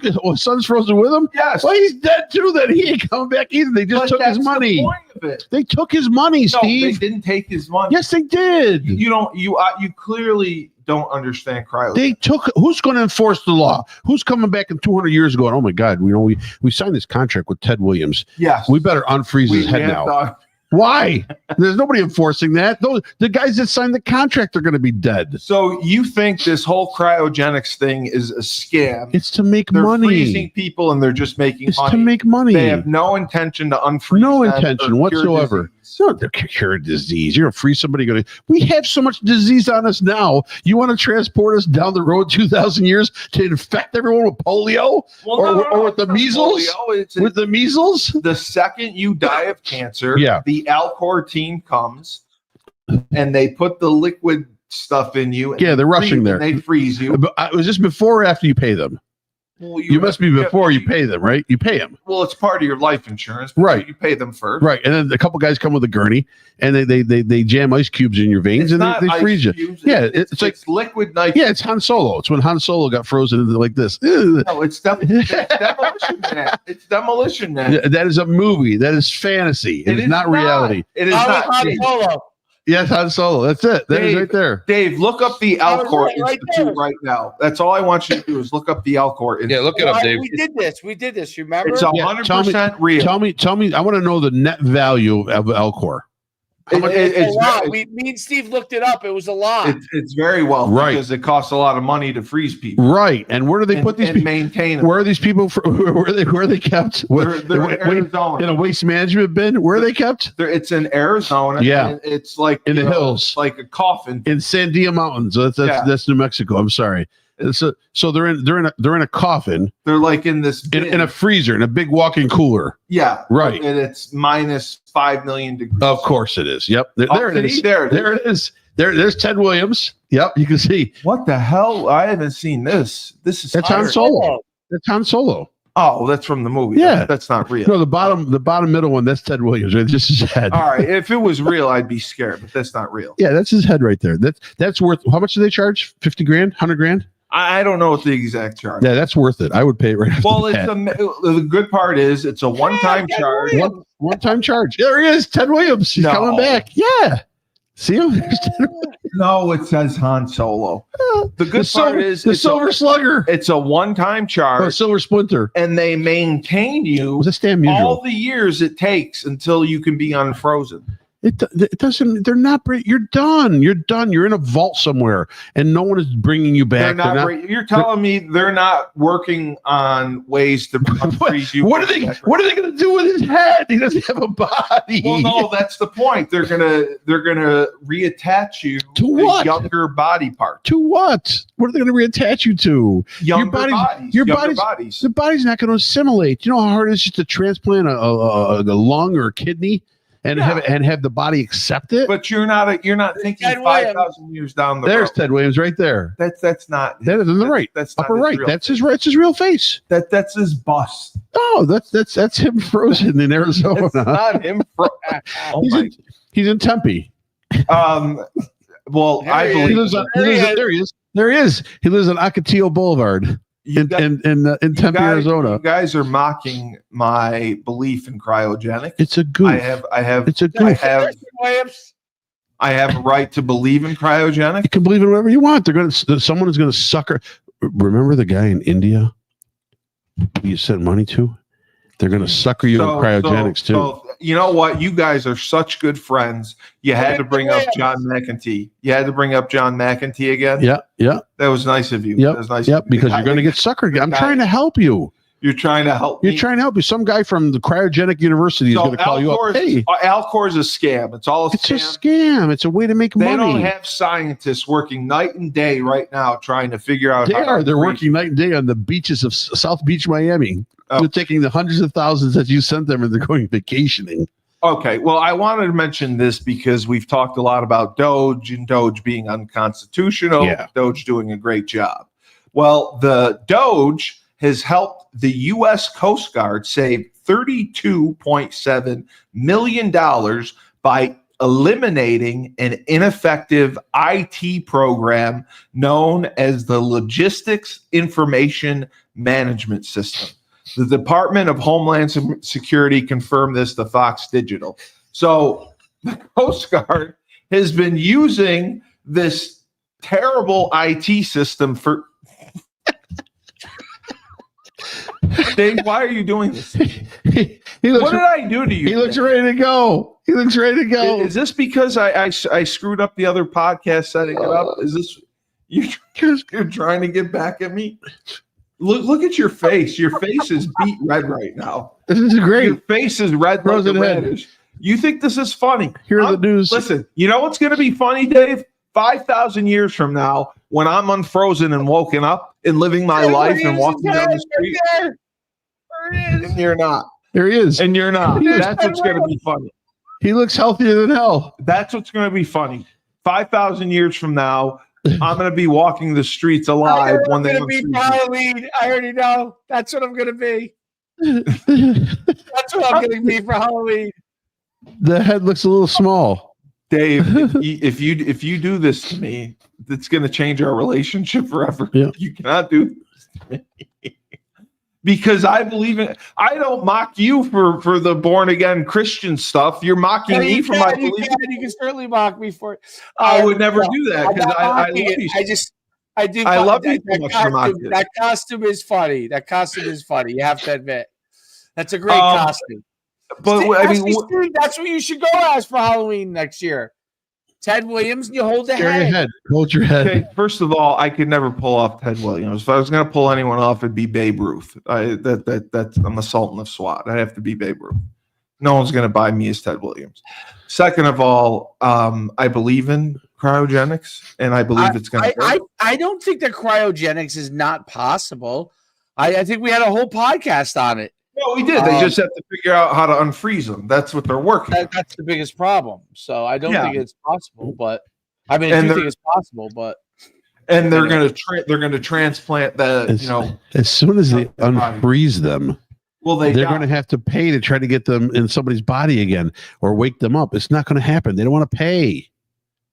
frozen with him. Yes. Well, he's dead too. Then he ain't coming back either. They just But took his that's money. The point of it. They took his money, No, they Steve. didn't take his money. Yes, they did. You clearly don't understand cryo. They took. Who's going to enforce the law? Who's coming back in 200 years going, oh my God, we signed this contract with Ted Williams. Yes. We better unfreeze his head now. Why? There's nobody enforcing that. The guys that signed the contract are going to be dead. So you think this whole cryogenics thing is a scam? It's to make They're money. freezing people and they're just making It's money. to make money. They have no intention to unfreeze. No them intention or cure whatsoever. disease. No, they're cure disease. You're gonna free somebody. We have so much disease on us now. You want to transport us down the road 2,000 years to infect everyone with polio or with the measles? Polio. With the measles? The second you die of cancer, the Alcor team comes and they put the liquid stuff in you. And They're rushing there. They freeze you. But was this before or after you pay them? Well, You must be before you pay them, right? You pay them. Well, it's part of your life insurance, Right. So you pay them first, Right. And then a couple guys come with a gurney and they jam ice cubes in your veins and they freeze you. Cubes. Yeah, it's like liquid nitrogen. Yeah, it's Han Solo. It's when Han Solo got frozen into like this. No, it's Demolition Man. It's Demolition Man. That is a movie. That is fantasy. It is not reality. It is not. Yes, Han Solo. That's it. That is right there. Dave, look up the Alcor right Institute there. right now. That's all I want you to do is look up the Alcor Institute. Yeah, look it up, Dave. We did this. Remember? It's Yeah, 100% real. Tell me. I want to know the net value of Alcor. It's a lot. Me and Steve looked it up. It was a lot. It's very wealthy because it costs a lot of money to freeze people. Right. And where do they put these people? Maintain them. Where are these people? Where are they kept? They're in Arizona. In a waste management bin? Where are they kept? It's in Arizona. Yeah. It's like in the hills. Like a coffin. In Sandia Mountains. That's New Mexico. I'm sorry. So they're in a coffin. They're like in this in a freezer, in a big walk-in cooler. Yeah, right. And it's minus 5 million degrees. Of course it is. Yep. There it is. There it is. There's Ted Williams. Yep, you can see. What the hell? I haven't seen this. That's Han Solo. That's Han Solo. Oh, that's from the movie. Yeah, that's not real. No, the bottom middle one. That's Ted Williams. Right, just his head. All right, if it was real, I'd be scared, but that's not real. Yeah, that's his head right there. That's worth. How much do they charge? 50 grand? 100 grand? I don't know what the exact charge. Yeah, that's worth it. I would pay it right. Well, the good part is it's a one-time charge. One-time charge. There he is, Ted Williams. He's coming back. Yeah. See him? No, it says Han Solo. The good part is the Silver Slugger. It's a one-time charge. Or Silver Splinter. And they maintain you all the years it takes until you can be unfrozen. It doesn't. They're not. You're done. You're done. You're in a vault somewhere, and no one is bringing you back. You're telling me they're not working on ways to unfreeze you. What are they going to do with his head? He doesn't have a body. Well, no, that's the point. They're gonna reattach you to what? Younger body part. To what? What are they going to reattach you to? Younger bodies. Your body's. The body's not going to assimilate. You know how hard it is just to transplant a lung or a kidney? And have the body accept it. But you're not thinking 5,000 years down the road. There's Ted Williams right there. That's not. That is on the right. That's upper right. That's his real face. That's his bust. Oh, that's him frozen in Arizona. That's not him. He's in Tempe. Well, I believe there he is. There he is. He lives on Ocotillo Boulevard. In Tempe, Arizona. You guys are mocking my belief in cryogenics. It's a goof. It's a goof. I have a right to believe in cryogenics. You can believe in whatever you want. Someone is going to sucker. Remember the guy in India you sent money to? They're going to sucker you in cryogenics too. So, you know what? You guys are such good friends. You had to bring up John McEntee. You had to bring up John McEntee again. Yeah. That was nice of you. Yep. That was nice. Yep. Because you're going to get suckered. I'm trying to help you. You're trying to help me. You're trying to help me. Some guy from the Cryogenic University is going to call you up. Hey, Alcor is a scam. It's all a scam. It's a scam. It's a way to make money. They don't have scientists working night and day right now trying to figure out. They're working night and day on the beaches of South Beach, Miami. They're taking the hundreds of thousands that you sent them and they're going vacationing. Okay. Well, I wanted to mention this because we've talked a lot about Doge and Doge being unconstitutional. Yeah. Doge doing a great job. Well, the Doge has helped the U.S. Coast Guard save $32.7 million by eliminating an ineffective IT program known as the Logistics Information Management System. The Department of Homeland Security confirmed this to Fox Digital. So the Coast Guard has been using this terrible IT system for... Dave, why are you doing this? What did I do to you? He looks ready to go. Is this because I screwed up the other podcast setting it up? Is this you're trying to get back at me? Look at your face. Your face is beet red right now. This is great. Your face is red like a radish. You think this is funny? Here are the news. Listen, you know what's going to be funny, Dave? 5,000 years from now, when I'm unfrozen and woken up and living my life and walking down the street. And you're not. There he is. And you're not. That's what's going to be funny. He looks healthier than hell. That's what's going to be funny. 5,000 years from now, I'm going to be walking the streets alive when they're going to be Halloween. I already know. That's what I'm going to be. That's what I'm going to be for Halloween. The head looks a little small. Dave, if you do this to me, it's going to change our relationship forever. Yeah. You cannot do this to me. Because I believe in. I don't mock you for the born again Christian stuff. You're mocking me for my belief. You can certainly mock me for it. I would never do that because I love you. I love you so much for mocking it. That costume is funny. You have to admit, that's a great costume. But I mean, that's what you should go as for Halloween next year. Ted Williams, and you hold the Carry head. your head. Hold your head. okay, first of all, I could never pull off Ted Williams. If I was going to pull anyone off, it'd be Babe Ruth. I'm the Sultan of SWAT. I'd have to be Babe Ruth. No one's going to buy me as Ted Williams. Second of all, I believe in cryogenics, and I believe it's going to work. I don't think that cryogenics is not possible. I think we had a whole podcast on it. No, we did. They just have to figure out how to unfreeze them. That's what they're working on. That's the biggest problem. So I don't think it's possible, but I mean, I do think it's possible, but and they're going to transplant the as soon as they unfreeze them. Well, they're going to have to pay to try to get them in somebody's body again or wake them up. It's not going to happen. They don't want to pay.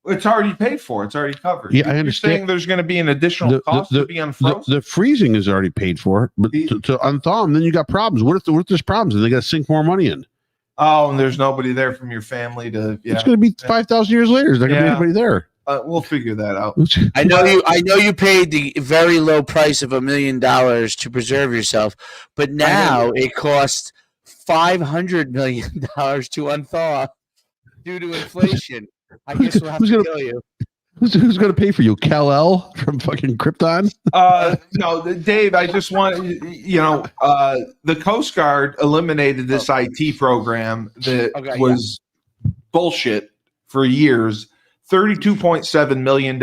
It's already paid for. It's already covered. Yeah, I understand. You're saying there's going to be an additional cost to be unfrozen? The freezing is already paid for, but to unthaw them, then you got problems. What if there's problems and they got to sink more money in? Oh, and there's nobody there from your family to. Yeah. It's going to be 5,000 years later. There's not going to be anybody there. We'll figure that out. I know you paid the very low price of $1 million to preserve yourself, but now it costs $500 million to unthaw due to inflation. I guess we'll have to kill you. Who's going to pay for you? Kal-El from fucking Krypton? No, Dave. I just want the Coast Guard eliminated this IT program that was bullshit for years. $32.7 million.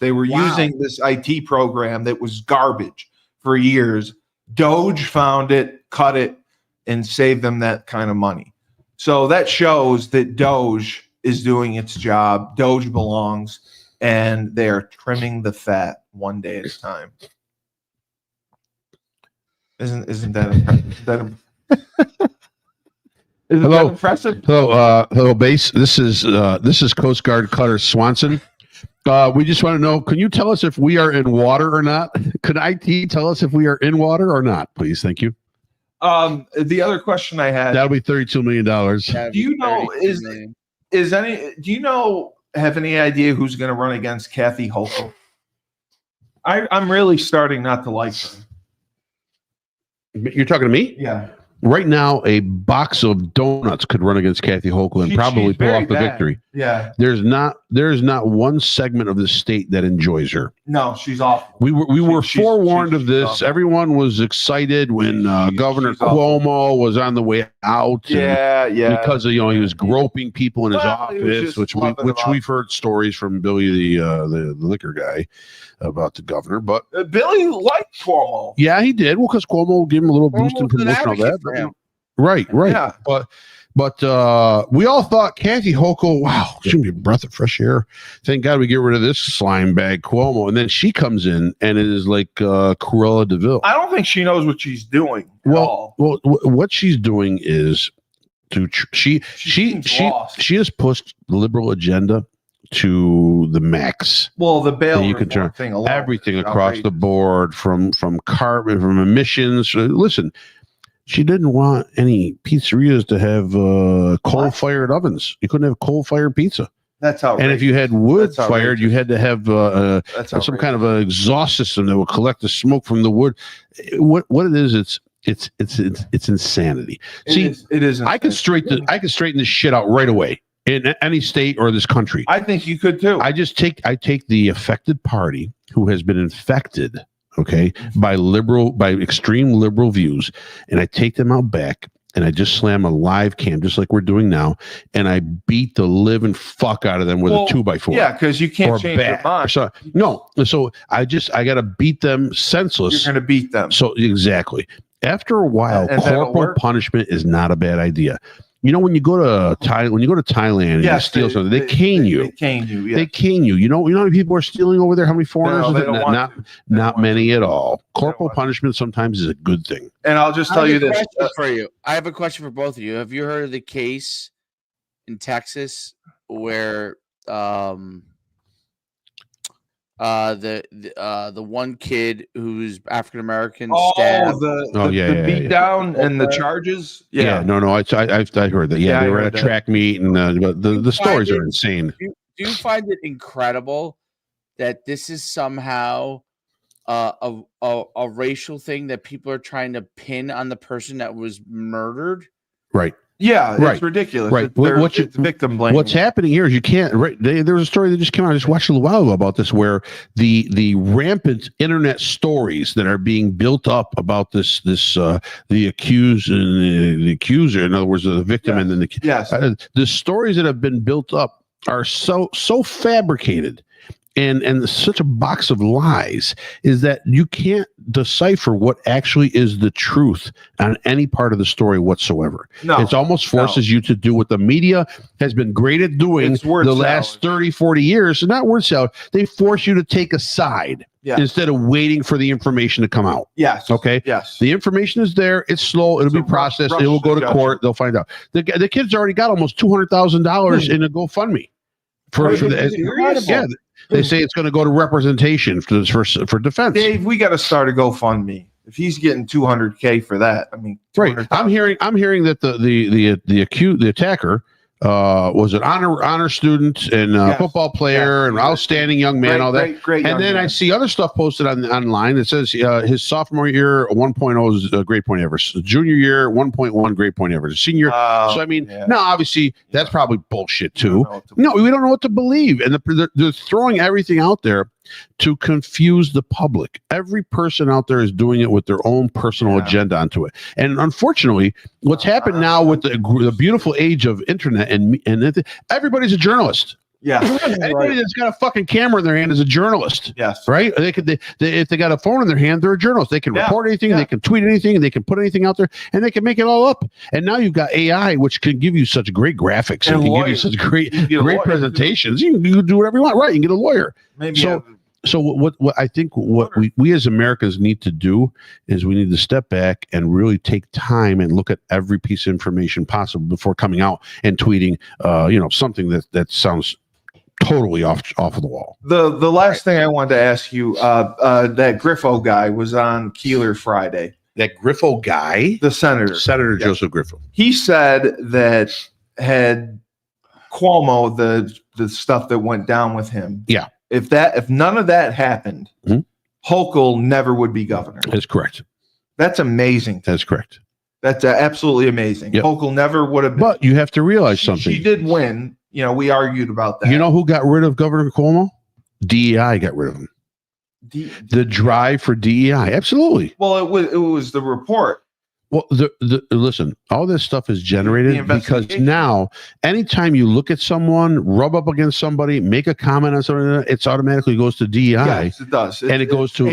They were using this IT program that was garbage for years. Doge found it, cut it, and saved them that kind of money. So that shows that Doge is doing its job. Doge belongs, and they are trimming the fat one day at a time. Isn't that impressive? Isn't that impressive? Hello, base. This is Coast Guard Cutter Swanson. We just want to know, can you tell us if we are in water or not? Could IT tell us if we are in water or not, please? Thank you. The other question I had, that'll be $32 million. Do you know, have any idea who's going to run against Kathy Hochul? I'm really starting not to like her. You're talking to me? Yeah. Right now, a box of donuts could run against Kathy Hochul and probably pull off the victory. Yeah. There is not one segment of the state that enjoys her. No, she's awful. We were forewarned of this. Awful. Everyone was excited when Governor Cuomo was on the way out. Yeah. Because he was groping people in his office, which we've heard stories from Billy the liquor guy about the governor. But Billy liked Cuomo. Yeah, he did. Well, because Cuomo gave him a little boost in promotion of that. Right. Yeah. But we all thought Kathy Hochul, wow, she's gonna be a breath of fresh air. Thank God we get rid of this slime bag Cuomo, and then she comes in and it is like Cruella de Vil. I don't think she knows what she's doing. Well, what she's doing is she has pushed the liberal agenda to the max. Well, the bail you can turn thing alone, everything across the board from carbon, from emissions. Listen, she didn't want any pizzerias to have coal-fired ovens. You couldn't have coal-fired pizza. That's outrageous. And if you had wood-fired, you had to have some kind of an exhaust system that would collect the smoke from the wood. What it is, it's insanity. It is. I could straighten this shit out right away in any state or this country. I think you could too. I take the affected party who has been infected, by extreme liberal views, and I take them out back and I just slam a live cam just like we're doing now, and I beat the living fuck out of them with a 2x4. Yeah, because you can't change their mind. So I got to beat them senseless. You're going to beat them. So exactly. After a while, corporal punishment is not a bad idea. When you go to Thailand and you steal something, they cane you. They cane you. Yeah. They cane you. You know how many people are stealing over there? How many foreigners? Not many at all. Corporal punishment sometimes is a good thing. And I'll just tell you this for you. I have a question for both of you. Have you heard of the case in Texas where the one kid who's African American stabbed. The beat down and the charges. Yeah. No, I heard that. Yeah, they were at a track meet, and the stories are insane. Do you find it incredible that this is somehow a racial thing that people are trying to pin on the person that was murdered? Right. Yeah, Right. it's ridiculous. Right. It's victim blaming. What's happening here is you can't. Right. There was a story that just came out. I just watched a little while ago about this, where the rampant internet stories that are being built up about the accused and the accuser, in other words, the victim, and then the stories that have been built up are so fabricated. And such a box of lies is that you can't decipher what actually is the truth on any part of the story whatsoever. No, it almost forces you to do what the media has been great at doing the last 30, 40 years. So not word salad. They force you to take a side instead of waiting for the information to come out. Yes. Okay. Yes. The information is there. It's slow. It'll be processed. It will go to court. They'll find out. The kid's already got almost $200,000 in a GoFundMe. They say it's going to go to representation for defense. Dave, we got to start a GoFundMe. If he's getting $200K for that, I mean, right? I'm hearing that the attacker was an honor student and football player and outstanding young man, all that. Great and then I see other stuff posted online that says his sophomore year 1.0 is a grade point average, junior year 1.1 grade point average, senior. So I mean, now obviously that's probably bullshit too. No, we don't know what to believe, and they're throwing everything out there to confuse the public. Every person out there is doing it with their own personal agenda onto it. And unfortunately, what's happened now with the beautiful age of internet and everybody's a journalist. Yeah. Anybody that's got a fucking camera in their hand is a journalist. Yes. Right? If they got a phone in their hand, they're a journalist. They can report anything, they can tweet anything, they can put anything out there, and they can make it all up. And now you've got AI, which can give you such great graphics and can give you such great presentations. You can do whatever you want. Right. You can get a lawyer. So what I think what we as Americans need to do is we need to step back and really take time and look at every piece of information possible before coming out and tweeting, something that sounds totally off of the wall. The last thing I wanted to ask you, that Griffo guy was on Keeler Friday. That Griffo guy, the Senator Joseph Griffo. He said that had Cuomo the stuff that went down with him. Yeah. If none of that happened, Hochul never would be governor. That's correct. That's amazing. That's correct. That's absolutely amazing. Yep. Hochul never would have been. But you have to realize something. She did win. We argued about that. You know who got rid of Governor Cuomo? DEI got rid of him. The drive for DEI. Absolutely. Well, it was the report. Well, listen, all this stuff is generated because now anytime you look at someone, rub up against somebody, make a comment on something, it automatically goes to DEI. Yes, it does. And it goes to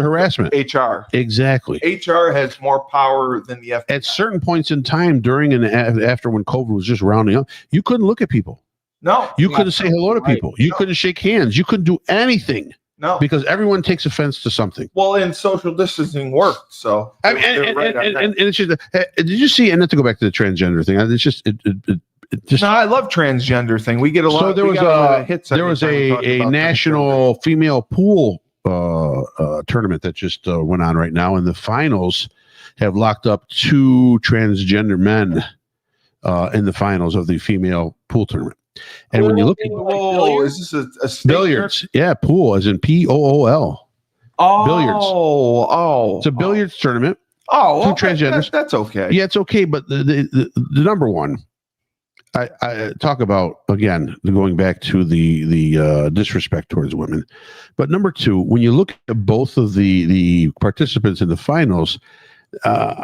harassment. HR. Exactly. HR has more power than the FBI. At certain points in time during and after when COVID was just rounding up, you couldn't look at people. No. You couldn't say hello to people. You couldn't shake hands. You couldn't do anything. No, because everyone takes offense to something. Well, and social distancing worked. So, and it's just, did you see? And not to go back to the transgender thing, it's just No, I love transgender thing. We get a lot. So there was a national female pool tournament that just went on right now, and the finals have locked up 2 transgender men in the finals of the female pool tournament. And when you look at is this a billiards? Yeah, pool as in POOL. Billiards. It's a billiards tournament. 2 transgenders. That's okay. Yeah, it's okay. But the number one, I talk about again going back to the disrespect towards women. But number 2, when you look at both of the participants in the finals,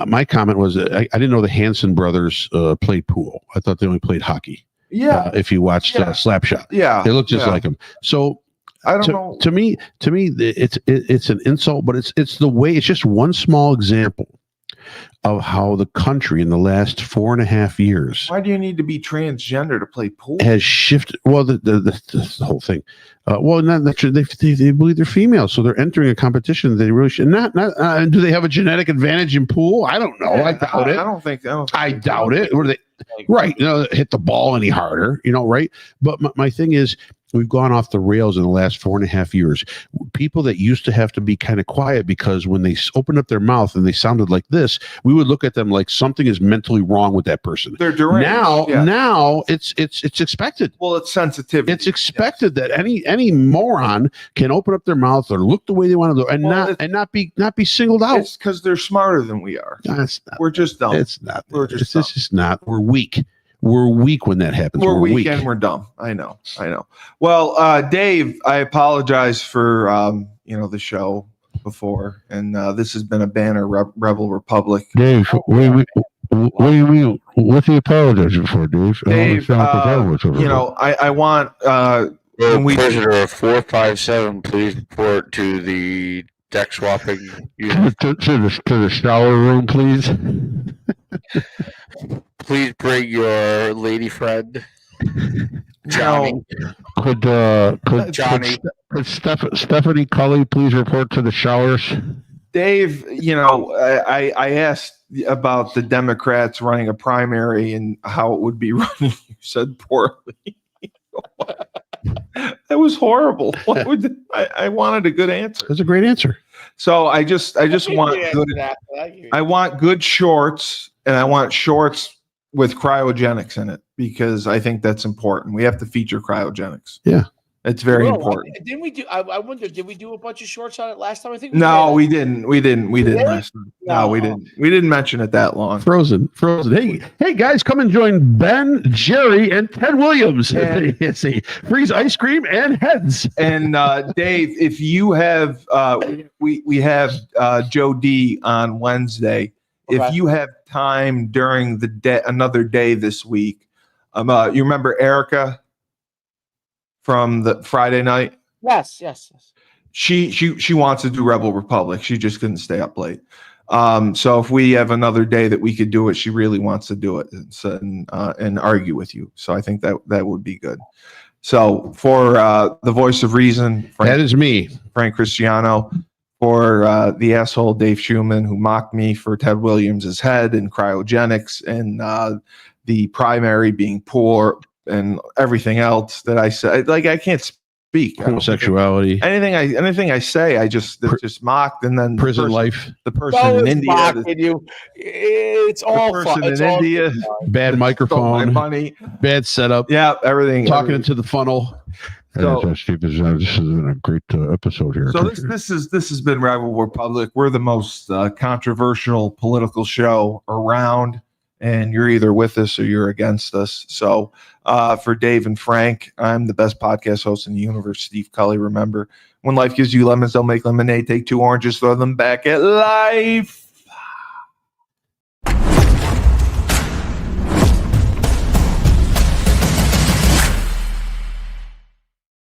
my comment was I didn't know the Hanson brothers played pool. I thought they only played hockey. Yeah. If you watched Slapshot, they look just like him. So I don't know. To me, it's an insult, but it's the way. It's just one small example of how the country in the last 4.5 years. Why do you need to be transgender to play pool? Has shifted. Well, the whole thing. Not true. They believe they're female, so they're entering a competition. They really should not. Do they have a genetic advantage in pool? I don't know. I doubt it. I doubt it. Or they right? Hit the ball any harder? Right? But my thing is, we've gone off the rails in the last 4.5 years. People that used to have to be kind of quiet because when they opened up their mouth and they sounded like this, we would look at them like something is mentally wrong with that person. They're deranged. Now it's expected. Well, it's sensitivity. It's expected that any moron can open up their mouth or look the way they want to do and not be singled out. It's because they're smarter than we are. No, it's not. We're just dumb. It's not. It's just not. We're weak. We're weak when that happens. We're weak and we're dumb. I know. Well, Dave, I apologize for the show before, and this has been a banner Rebel Republic. Dave, what do you mean? What's he apologizing for, Dave? Dave, I want Prisoner 457, please report to the deck swapping unit. to the shower room, please. Please bring your lady friend, Johnny. Could Johnny. Could Stephanie Cully please report to the showers? Dave, I asked about the Democrats running a primary and how it would be running. You said poorly. That was horrible. I wanted a good answer. That's a great answer. So I just want good. I want good shorts, and I want shorts with cryogenics in it because I think that's important. We have to feature cryogenics. Yeah. It's very important. Didn't we do? I wonder. Did we do a bunch of shorts on it last time? I think. We didn't. We didn't Really? last time. No, we didn't. We didn't mention it that long. Frozen. Hey guys, come and join Ben, Jerry, and Ted Williams. It's a freeze ice cream and heads. And Dave, if you have, we have Joe D on Wednesday. Okay. If you have time during the day, another day this week, you remember Erica from the Friday night? Yes. She wants to do Rebel Republic. She just couldn't stay up late. So if we have another day that we could do it, she really wants to do it and argue with you. So I think that would be good. So for the voice of reason, That is me, Frank Cristiano. For the asshole Dave Schumann, who mocked me for Ted Williams' head and cryogenics and the primary being poor and everything else that I said. Like, I can't speak. homosexuality, Anything I say, it's just mocked, and then prison life, the person in India, It's all person fun. in India, bad stole my microphone, money. bad setup, Yeah, everything. talking into the funnel. So- Steve, this has been a great episode here. So this has been Rebel Republic. We're the most controversial political show around, and you're either with us or you're against us. So for Dave and Frank, I'm the best podcast host in the universe, Steve Cully. Remember, when life gives you lemons, don't make lemonade. Take 2 oranges, throw them back at life.